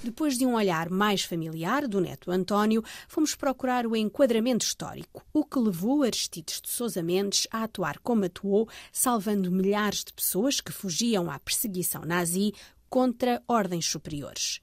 Depois de um olhar mais familiar do neto António, fomos procurar o enquadramento histórico, o que levou Aristides de Sousa Mendes a atuar como atuou, salvando milhares de pessoas que fugiam à perseguição nazi contra ordens superiores.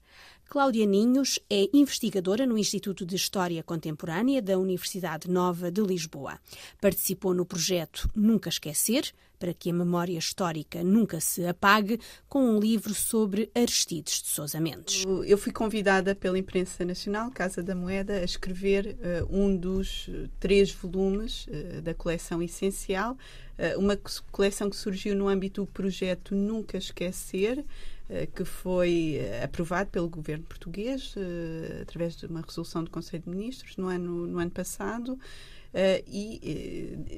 Cláudia Ninhos é investigadora no Instituto de História Contemporânea da Universidade Nova de Lisboa. Participou no projeto Nunca Esquecer, para que a memória histórica nunca se apague, com um livro sobre Aristides de Sousa Mendes. Eu fui convidada pela Imprensa Nacional, Casa da Moeda, a escrever um dos 3 volumes da coleção Essencial, uma coleção que surgiu no âmbito do projeto Nunca Esquecer, que foi aprovado pelo governo português através de uma resolução do Conselho de Ministros no ano passado.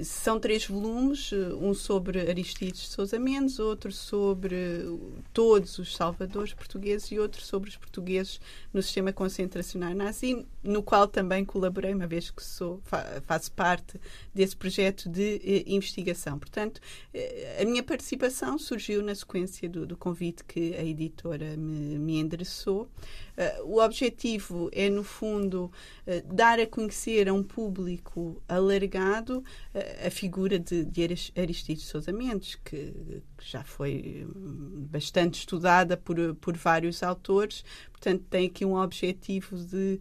São 3 volumes, um sobre Aristides de Sousa Mendes, outro sobre todos os salvadores portugueses e outro sobre os portugueses no sistema concentracional nazi, no qual também colaborei, uma vez que faço parte desse projeto de investigação. Portanto, a minha participação surgiu na sequência do convite que a editora me endereçou. O objetivo é, no fundo, dar a conhecer a um público alargado a figura de Aristides de Sousa Mendes, que já foi bastante estudada por vários autores. Portanto, tem aqui um objetivo de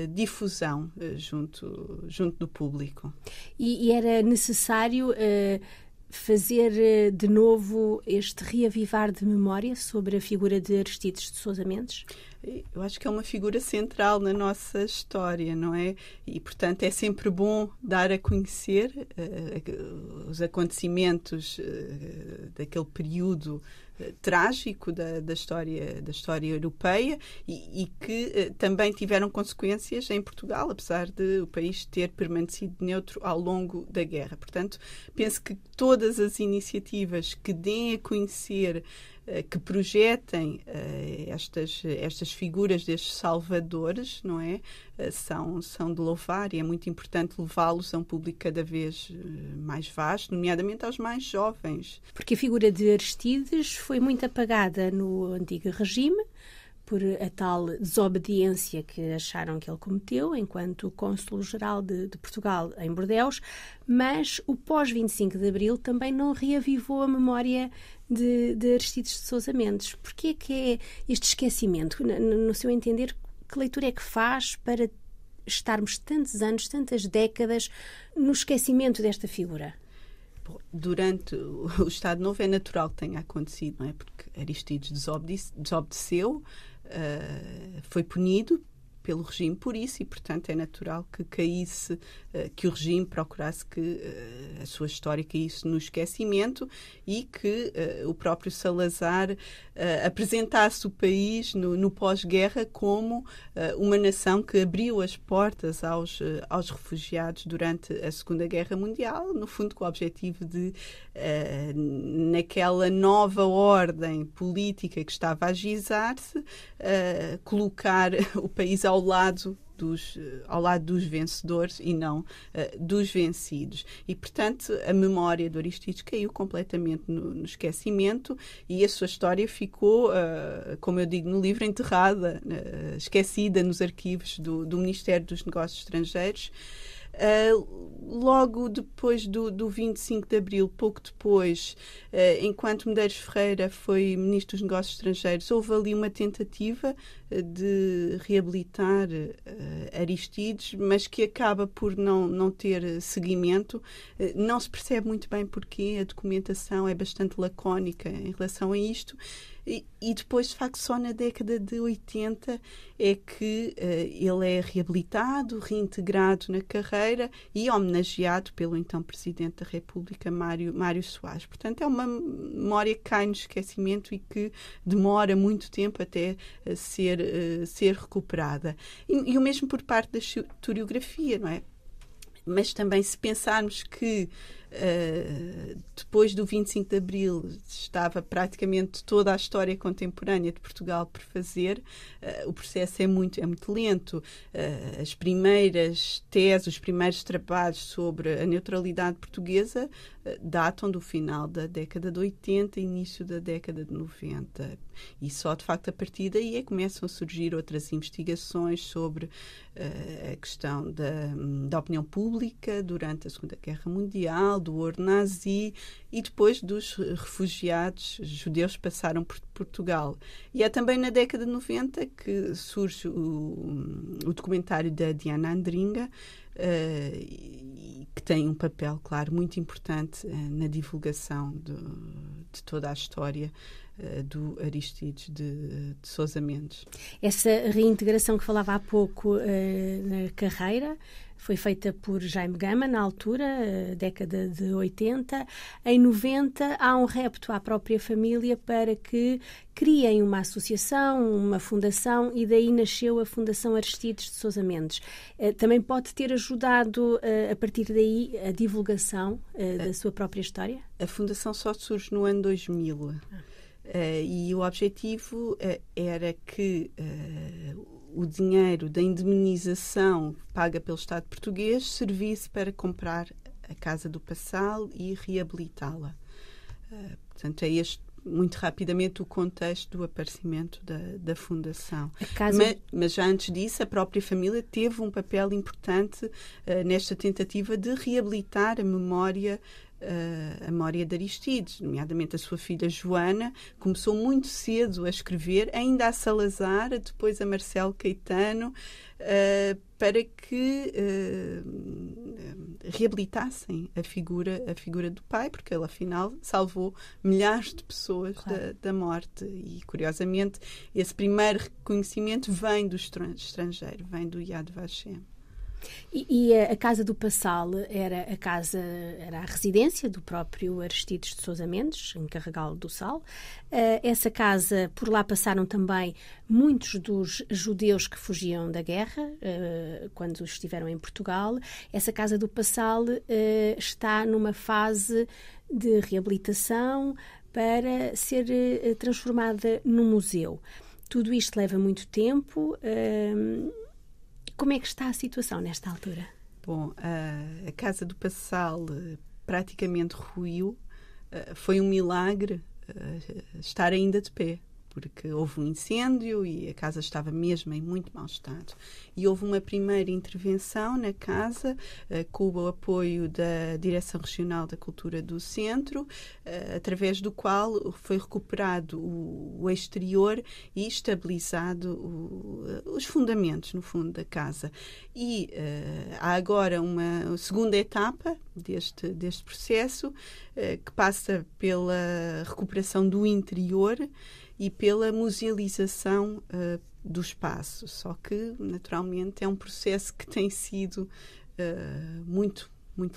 difusão junto do público. E era necessário fazer de novo este reavivar de memória sobre a figura de Aristides de Sousa Mendes? Eu acho que é uma figura central na nossa história, não é? E, portanto, é sempre bom dar a conhecer os acontecimentos daquele período trágico da história europeia e que também tiveram consequências em Portugal, apesar de o país ter permanecido neutro ao longo da guerra. Portanto, penso que todas as iniciativas que deem a conhecer, que projetem estas figuras destes salvadores, não é? São de louvar, e é muito importante levá-los a um público cada vez mais vasto, nomeadamente aos mais jovens. Porque a figura de Aristides foi muito apagada no antigo regime, por a tal desobediência que acharam que ele cometeu enquanto cônsul-geral de Portugal em Bordeus, mas o pós-25 de Abril também não reavivou a memória de Aristides de Sousa Mendes. Porquê é que é este esquecimento? No seu entender, que leitura é que faz para estarmos tantos anos, tantas décadas, no esquecimento desta figura? Durante o Estado Novo é natural que tenha acontecido, não é? Porque Aristides desobedeceu, foi punido pelo regime por isso, e portanto é natural que caísse, que o regime procurasse que a sua história caísse no esquecimento e que o próprio Salazar apresentasse o país no pós-guerra como uma nação que abriu as portas aos refugiados durante a Segunda Guerra Mundial, no fundo com o objetivo de, naquela nova ordem política que estava a agizar-se, colocar o país ao lado dos vencedores e não dos vencidos. E, portanto, a memória do Aristides caiu completamente no esquecimento e a sua história ficou, como eu digo no livro, enterrada, esquecida nos arquivos do Ministério dos Negócios Estrangeiros. Logo depois do 25 de Abril, pouco depois, enquanto Medeiros Ferreira foi Ministro dos Negócios Estrangeiros, houve ali uma tentativa de reabilitar Aristides, mas que acaba por não ter seguimento. Não se percebe muito bem porquê, a documentação é bastante lacónica em relação a isto. E depois, de facto, só na década de 80 é que ele é reabilitado, reintegrado na carreira e homenageado pelo então Presidente da República, Mário Soares. Portanto, é uma memória que cai no esquecimento e que demora muito tempo até ser recuperada. E o mesmo por parte da historiografia, não é? Mas também, se pensarmos que Depois do 25 de Abril estava praticamente toda a história contemporânea de Portugal por fazer. O processo é muito lento. As primeiras teses, os primeiros trabalhos sobre a neutralidade portuguesa datam do final da década de 80, início da década de 90. E só, de facto, a partir daí começam a surgir outras investigações sobre a questão da opinião pública durante a Segunda Guerra Mundial, do horror nazi e depois dos refugiados judeus que passaram por Portugal. E é também na década de 90 que surge o documentário da Diana Andringa, que tem um papel, claro, muito importante na divulgação de toda a história do Aristides de Sousa Mendes. Essa reintegração que falava há pouco na carreira foi feita por Jaime Gama, na altura, década de 80. Em 90, há um repto à própria família para que criem uma associação, uma fundação, e daí nasceu a Fundação Aristides de Sousa Mendes. Também pode ter ajudado, a partir daí, a divulgação da sua própria história? A Fundação só surge no ano 2000. E o objetivo era que o dinheiro da indemnização paga pelo Estado português servisse para comprar a Casa do Passal e reabilitá-la. Portanto, é este, muito rapidamente, o contexto do aparecimento da Fundação. Mas já antes disso, a própria família teve um papel importante nesta tentativa de reabilitar a memória de Aristides, nomeadamente a sua filha Joana, começou muito cedo a escrever, ainda a Salazar, depois a Marcelo Caetano, para que reabilitassem a figura do pai, porque ele, afinal, salvou milhares de pessoas, claro, da morte. E, curiosamente, esse primeiro reconhecimento vem do estrangeiro, vem do Yad Vashem. E a Casa do Passal era a residência do próprio Aristides de Sousa Mendes, em Carregal do Sal. Essa casa, por lá passaram também muitos dos judeus que fugiam da guerra, quando estiveram em Portugal. Essa Casa do Passal está numa fase de reabilitação para ser transformada num museu. Tudo isto leva muito tempo. Como é que está a situação nesta altura? Bom, a Casa do Passal praticamente ruiu. Foi um milagre estar ainda de pé, porque houve um incêndio e a casa estava mesmo em muito mau estado. E houve uma primeira intervenção na casa, com o apoio da Direção Regional da Cultura do Centro, através do qual foi recuperado o exterior e estabilizado os fundamentos, no fundo, da casa. E há agora uma segunda etapa deste processo, que passa pela recuperação do interior e pela musealização do espaço. Só que, naturalmente, é um processo que tem sido muito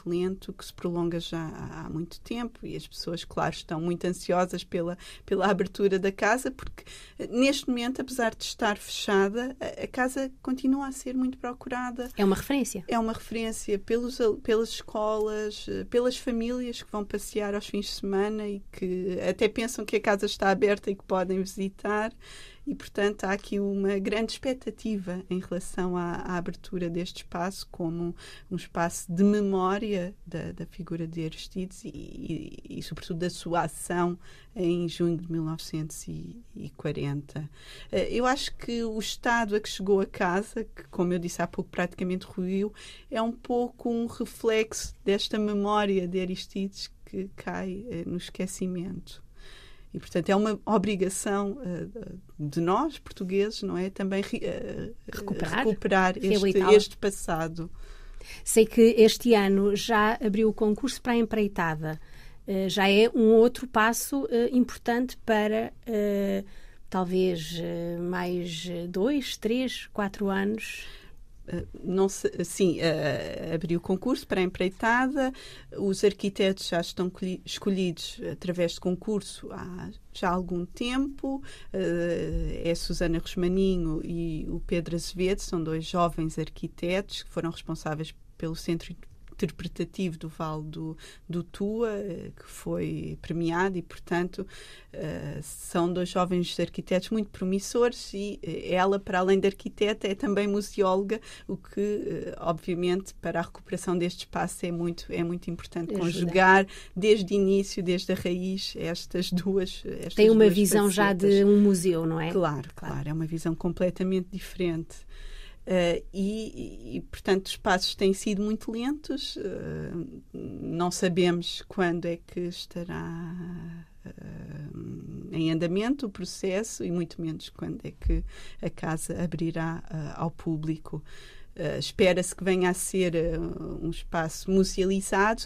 lento, que se prolonga já há muito tempo, e as pessoas, claro, estão muito ansiosas pela abertura da casa, porque neste momento, apesar de estar fechada, a casa continua a ser muito procurada. É uma referência? É uma referência pelas escolas, pelas famílias que vão passear aos fins de semana e que até pensam que a casa está aberta e que podem visitar. E, portanto, há aqui uma grande expectativa em relação à abertura deste espaço como um espaço de memória da figura de Aristides e, sobretudo, da sua ação em junho de 1940. Eu acho que o estado a que chegou a casa, que, como eu disse há pouco, praticamente ruiu, é um pouco um reflexo desta memória de Aristides que cai no esquecimento. E, portanto, é uma obrigação de nós, portugueses, não é? Também recuperar este passado. Sei que este ano já abriu o concurso para a empreitada. Já é um outro passo importante para, talvez, mais 2, 3, 4 anos. Abriu o concurso para a empreitada. Os arquitetos já estão escolhidos através de concurso há já algum tempo. É a Susana Rosmaninho e o Pedro Azevedo, são 2 jovens arquitetos que foram responsáveis pelo Centro interpretativo do Vale do Tua, que foi premiado e, portanto, são 2 jovens arquitetos muito promissores e ela, para além de arquiteta, é também museóloga, o que, obviamente, para a recuperação deste espaço é muito importante conjugar desde o início, desde a raiz, estas duas Tem uma duas visão facetas. Já de um museu, não é? Claro, é uma visão completamente diferente. Portanto, os passos têm sido muito lentos. Não sabemos quando é que estará em andamento o processo e muito menos quando é que a casa abrirá ao público. Espera-se que venha a ser um espaço musealizado,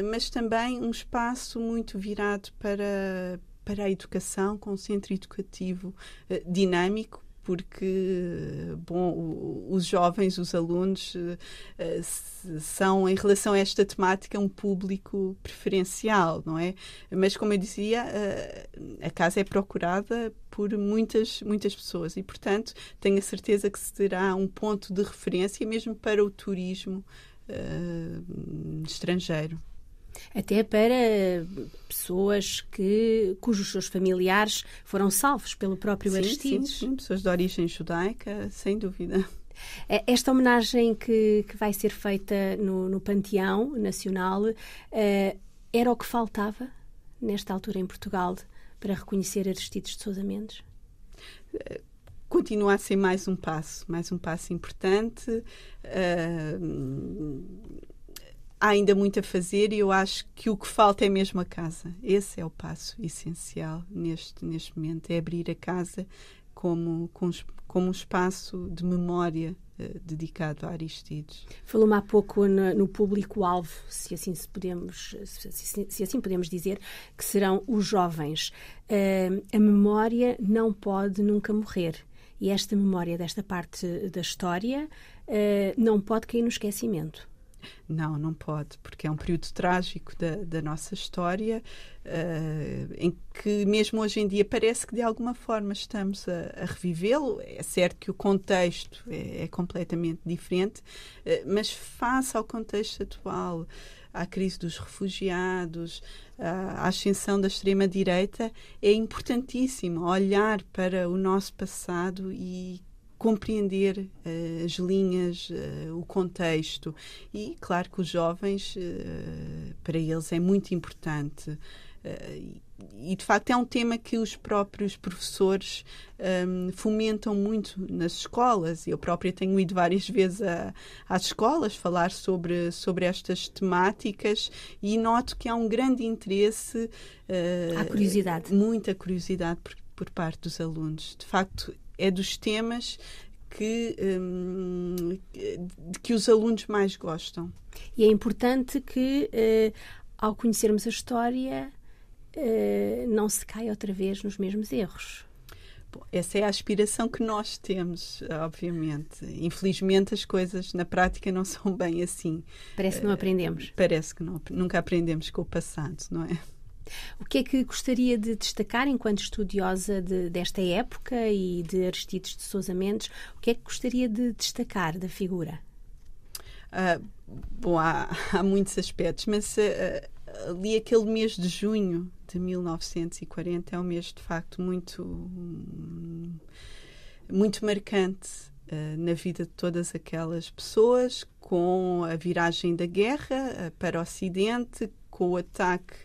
mas também um espaço muito virado para a educação, com um centro educativo dinâmico, porque, os jovens, os alunos, são, em relação a esta temática, um público preferencial, não é? Mas, como eu dizia, a casa é procurada por muitas pessoas e, portanto, tenho a certeza que será um ponto de referência mesmo para o turismo estrangeiro. Até para pessoas cujos seus familiares foram salvos pelo próprio Aristides. Sim, pessoas de origem judaica, sem dúvida. Esta homenagem que vai ser feita no Panteão Nacional era o que faltava nesta altura em Portugal para reconhecer Aristides de Sousa Mendes? Continua a ser mais um passo importante. Há ainda muito a fazer e eu acho que o que falta é mesmo a casa. Esse é o passo essencial neste momento, é abrir a casa como um espaço de memória dedicado a Aristides. Falou-me há pouco no público-alvo, se assim podemos dizer, que serão os jovens. A memória não pode nunca morrer. E esta memória desta parte da história não pode cair no esquecimento. Não pode, porque é um período trágico da nossa história, em que mesmo hoje em dia parece que de alguma forma estamos a revivê-lo. É certo que o contexto é completamente diferente, mas face ao contexto atual, à crise dos refugiados, à ascensão da extrema-direita, é importantíssimo olhar para o nosso passado e compreender as linhas, o contexto. E, claro que os jovens, para eles é muito importante. E, de facto, é um tema que os próprios professores fomentam muito nas escolas. Eu própria tenho ido várias vezes às escolas falar sobre estas temáticas e noto que há um grande interesse. Há curiosidade. Muita curiosidade por parte dos alunos. De facto, é dos temas que os alunos mais gostam. E é importante que, ao conhecermos a história, não se caia outra vez nos mesmos erros. Bom, essa é a aspiração que nós temos, obviamente. Infelizmente, as coisas na prática não são bem assim. Parece que não aprendemos. Parece que nunca aprendemos com o passado, não é? O que é que gostaria de destacar enquanto estudiosa desta época e de Aristides de Sousa Mendes? O que é que gostaria de destacar da figura? Bom, há muitos aspectos, mas ali aquele mês de junho de 1940 é um mês de facto muito marcante na vida de todas aquelas pessoas, com a viragem da guerra para o Ocidente, com o ataque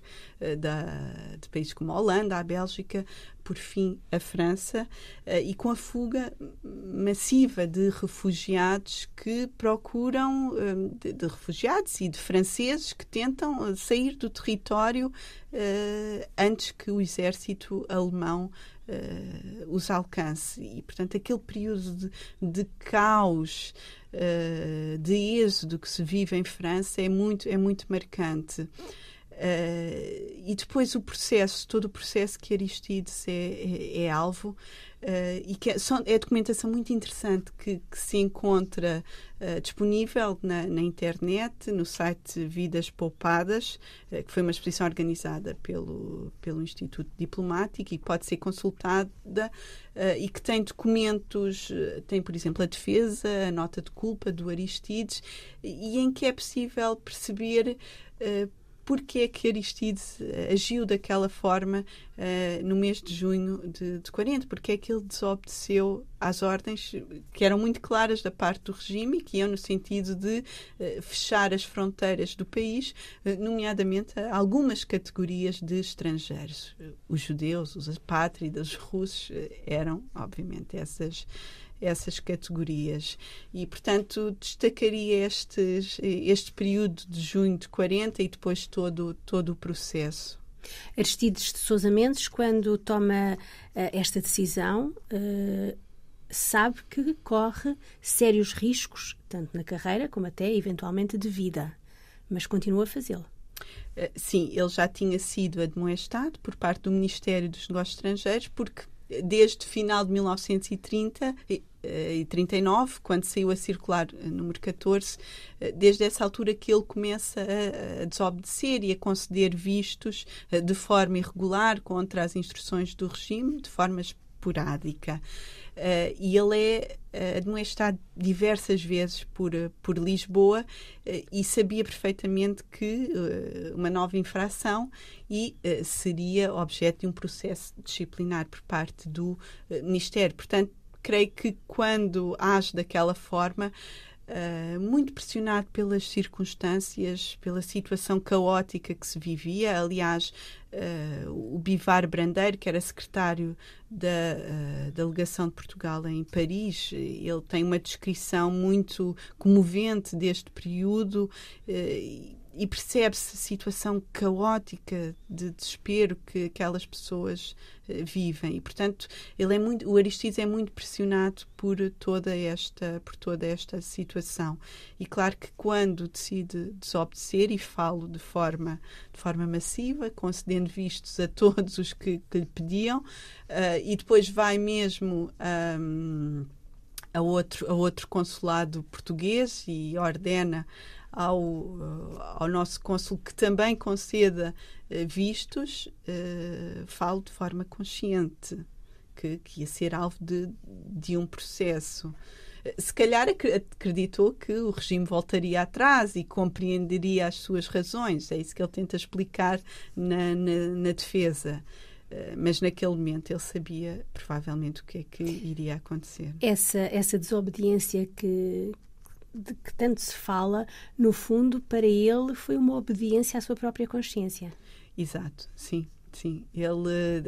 de países como a Holanda, a Bélgica, por fim a França, e com a fuga massiva de refugiados que procuram, de refugiados e de franceses que tentam sair do território antes que o exército alemão os alcance. E, portanto, aquele período de caos, de êxodo que se vive em França é muito marcante. E depois todo o processo que Aristides é alvo, e que é documentação muito interessante que se encontra disponível na internet, no site Vidas Poupadas, que foi uma exposição organizada pelo Instituto Diplomático e que pode ser consultada, e que tem documentos, tem, por exemplo, a defesa, a nota de culpa do Aristides, e em que é possível perceber porque é que Aristides agiu daquela forma no mês de junho de 40, porque é que ele desobedeceu às ordens que eram muito claras da parte do regime e que iam no sentido de fechar as fronteiras do país, nomeadamente a algumas categorias de estrangeiros. Os judeus, os apátridas, os russos eram, obviamente, essas categorias. E, portanto, destacaria este período de junho de 40 e depois todo o processo. Aristides de Sousa Mendes, quando toma esta decisão, sabe que corre sérios riscos, tanto na carreira como até, eventualmente, de vida, mas continua a fazê-lo. Sim, ele já tinha sido admoestado por parte do Ministério dos Negócios Estrangeiros, porque desde final de 1930 e 39, quando saiu a circular número 14, desde essa altura que ele começa a desobedecer e a conceder vistos de forma irregular contra as instruções do regime, de forma esporádica. E ele é admoestado diversas vezes por Lisboa e sabia perfeitamente que uma nova infração seria objeto de um processo disciplinar por parte do Ministério. Portanto, creio que quando age daquela forma, muito pressionado pelas circunstâncias, pela situação caótica que se vivia. Aliás, o Bivar Brandeiro, que era secretário da delegação de Portugal em Paris, ele tem uma descrição muito comovente deste período, e percebe-se a situação caótica de desespero que aquelas pessoas vivem. E, portanto, o Aristides é muito pressionado por toda esta situação. E claro que quando decide desobedecer, e falo de forma massiva, concedendo vistos a todos os que lhe pediam, e depois vai mesmo a outro consulado português e ordena ao nosso cônsul que também conceda vistos, falo de forma consciente que ia ser alvo de um processo. Se calhar acreditou que o regime voltaria atrás e compreenderia as suas razões. É isso que ele tenta explicar na defesa. Mas naquele momento ele sabia provavelmente o que é que iria acontecer. Essa desobediência de que tanto se fala, no fundo, para ele foi uma obediência à sua própria consciência. Exato, sim. Ele,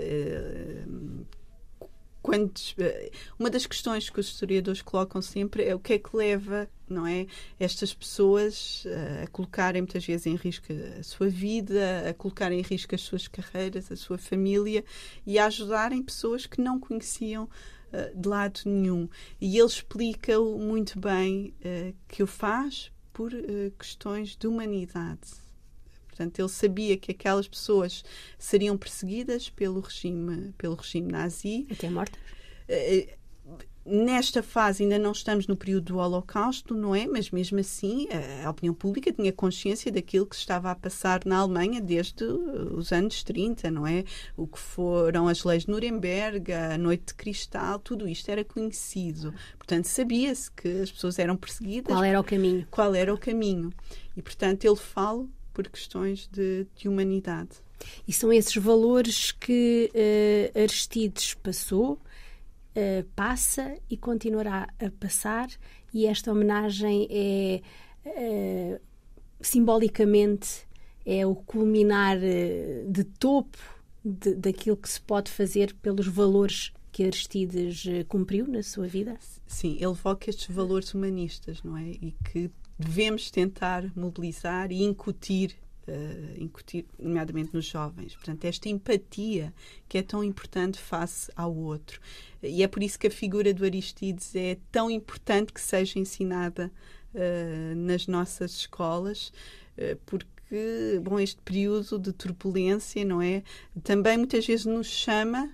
uma das questões que os historiadores colocam sempre é o que é que leva, não é, estas pessoas a colocarem muitas vezes em risco a sua vida, a colocarem em risco as suas carreiras, a sua família, e a ajudarem pessoas que não conheciam de lado nenhum. E ele explica muito bem que o faz por questões de humanidade. Portanto, ele sabia que aquelas pessoas seriam perseguidas pelo regime nazi. Até mortas? Nesta fase ainda não estamos no período do Holocausto, não é? Mas mesmo assim a opinião pública tinha consciência daquilo que se estava a passar na Alemanha desde os anos 30, não é? O que foram as leis de Nuremberg, a Noite de Cristal, tudo isto era conhecido. Portanto, sabia-se que as pessoas eram perseguidas. Qual era o caminho? Qual era o caminho. E, portanto, ele fala por questões de humanidade. E são esses valores que Aristides passou, passa e continuará a passar, e esta homenagem é simbolicamente o culminar de topo daquilo que se pode fazer pelos valores que Aristides cumpriu na sua vida? Sim, ele evoca estes valores humanistas, não é? E que devemos tentar mobilizar e incutir, nomeadamente nos jovens. Portanto, esta empatia que é tão importante face ao outro. E é por isso que a figura do Aristides é tão importante que seja ensinada nas nossas escolas, porque que, bom, este período de turbulência, não é? Também muitas vezes nos chama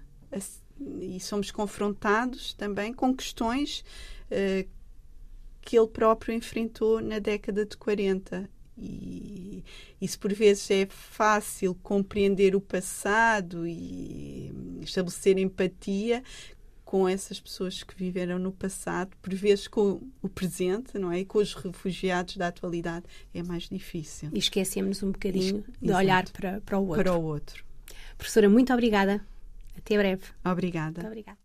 e somos confrontados também com questões que ele próprio enfrentou na década de 40. E isso por vezes é fácil compreender o passado e estabelecer empatia com essas pessoas que viveram no passado, por vezes com o presente, não é? E com os refugiados da atualidade é mais difícil. E esquecemos um bocadinho de olhar para o outro. Para o outro. Professora, muito obrigada. Até breve. Obrigada. Muito obrigada.